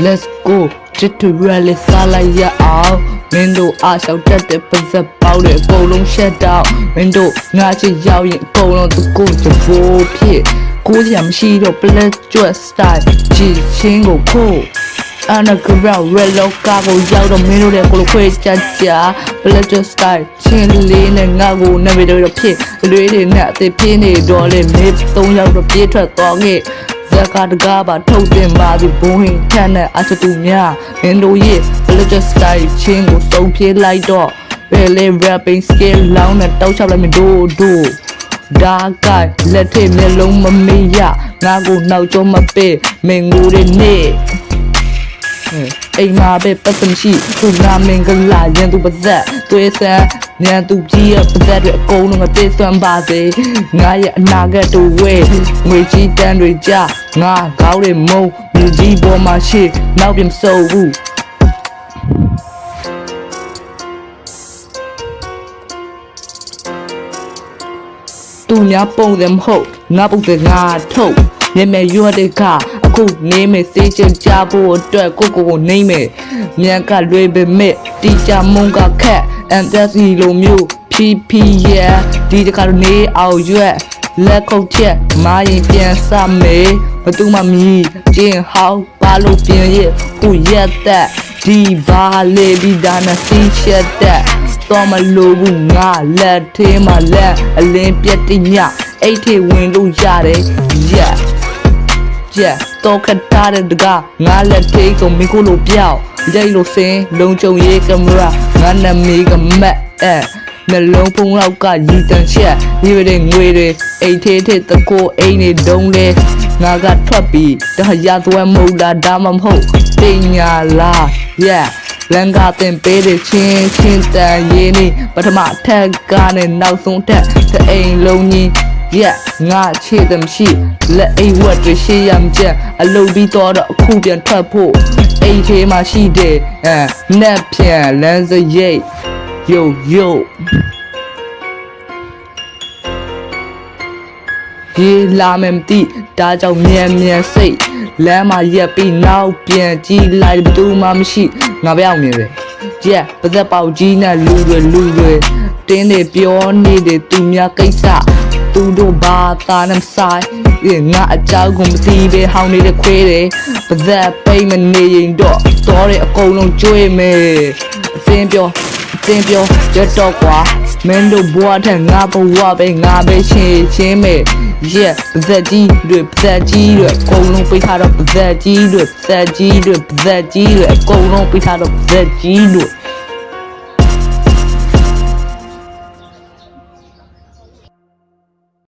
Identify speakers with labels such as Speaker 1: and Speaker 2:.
Speaker 1: let's go ချစ်တူရလေးစားလိုက်ရအောင်မင်းတို့အားလျှောက်တတ်တဲ့ပါဇက်ပေါက်တဲ့အကုန်လုံးရှက်တော့မင်းတို့ငါချစ်ရောက်ရင်အကုန်လုံးသူကိုကြဖို့ဖြစ်ကိုရမရှိတော့ black dress style ချစ်ချင်းကိုခိုးUnderground red loca ကိုရောက်တော့မင်းတို့တဲ့ကိုလိုခွေချာချာ black dress style ချင်းလေးနဲ့ငါ့ကိုနာမည်တော့ဖြစ်အလွေးတွေနဲ့အသေးပြင်းနေတော့လေမေး၃ယောက်တော့ပြေးထွက်သွားခဲ့ဇက်ကာတကားပါထုတ်တင်ပါသူဘုံဟင်ထက်နဲ့အချတူများမင်းတို့ရဲ့ black dress style ချင်းကိုစုံပြေးလိုက်တော့လေrapping skill လောင်းနဲ့တောက်ချလိုက်မတို့ဒါကလက်ထက်မျက်လုံးမမေ့ရငါကိုနောက်ကျောမပေးမင်းငိုတဲ့နေ့အိမ်မှာပဲပတ်စမရှိသူနာမင်္ဂလာရန်သူပါဇက်သွေးဆန်းညံသူကြီးရပါဇက်တွေအကုန်လုံးအသေးစွမ်းပါစေငါရဲ့အနာဂတ်တို့ဝဲငွေကြီးတန်းတွေကြငါကောင်းတွေမုံမြေကြီးပေါ်မှာရှိနောက်ပြန်စုံဘူးသူများပုံတယ်မဟုတ်ငါပုံတယ်ငါထုတ်မြဲမြဲရွတ်တဲ့ကအခုနေမယ်စေးချင်ကြဖို့အတွက်ကိုနေမယ်မြန်ကလွေပေမဲ့တီချာမုံကခက် MSC လိုမျိုး PP ရဲ့ဒီတခါနေအောင်ရွက်လက်ခုပ်ချက်မာရင်ပြန်စမယ်ဘသူမှမီးကျင်းဟောင်းပါလို့ပြင်ရဲ့ကိုရက်သက်ဒီဘာလေးဒီဒါနာစီချက်တဲ့တော့မလို့ဘူးငါလက်သေးမှလက်အလင်းပြက်တညအိတ်ထေဝင်လို့ရတယ်တော့ခတ်ထားတဲ့တကငါလက်သေးကိုမင်းကိုလိုပြောက်ရိုက်လို့စင်လုံးကြုံရေးကင်မရာငါနာမည်ကမက်နှလုံးဖုံးလောက်ကရည်တန်ချက်ဒီတဲ့ငွေတွေအိတ်သေးတဲ့တကိုအိမ်နေတုံးလဲငါကထွက်ပြီးတဟရသွဲမဟုတ်တာဒါမှမဟုတ်တင်ညာလားလန်ကတင်ပေးတဲ့ချင်းတန်ရင်းနေပထမထက်ကနဲ့နောက်ဆုံးထက်တအိမ်လုံးကြီးငါချေတယ်မရှိလက်အိတ်ဝတ်တွေရှေ့ရမချက်အလုပ်ပြီးတော့အခုပြန်ထွက်ဖို့အိတ်သေးမှရှိတယ်နက်ပြန်လမ်းစရိတ်ယိုရေလာမယ်မသိဒါကြောင့်မြန်စိတ်လမ်းမှာရက်ပြီးနောက်ပြန်ကြည့်လိုက်ဘယ်သူမှမရှိငါပြောင်းနေတယ်ပါဇက်ပေါက်ကြီးနဲ့လူတွေတင်းနေပြောနေတဲ့သူများကိစ္စသူတို့ဘာသာနဲ့ဆိုင်ငါအကြောင်းကိုမသိပဲဟောင်းနေတဲ့ခွေးတယ်ပါဇက်ပိတ်မနေရင်တော့တဲ့အကုန်လုံးကျွေးမယ်အစင်းပြောရတော့ကွာမင်းတို့ဘွားထက်ငါဘဝပဲငါပဲချင်းမယ်ပါဇက်ကြီးတွေအကုန်လုံးပိတ်ထားတော့ပါဇက်ကြီးတွေအကုန်လုံးပိတ်ထားတော့ပါဇက်ကြီးတွေ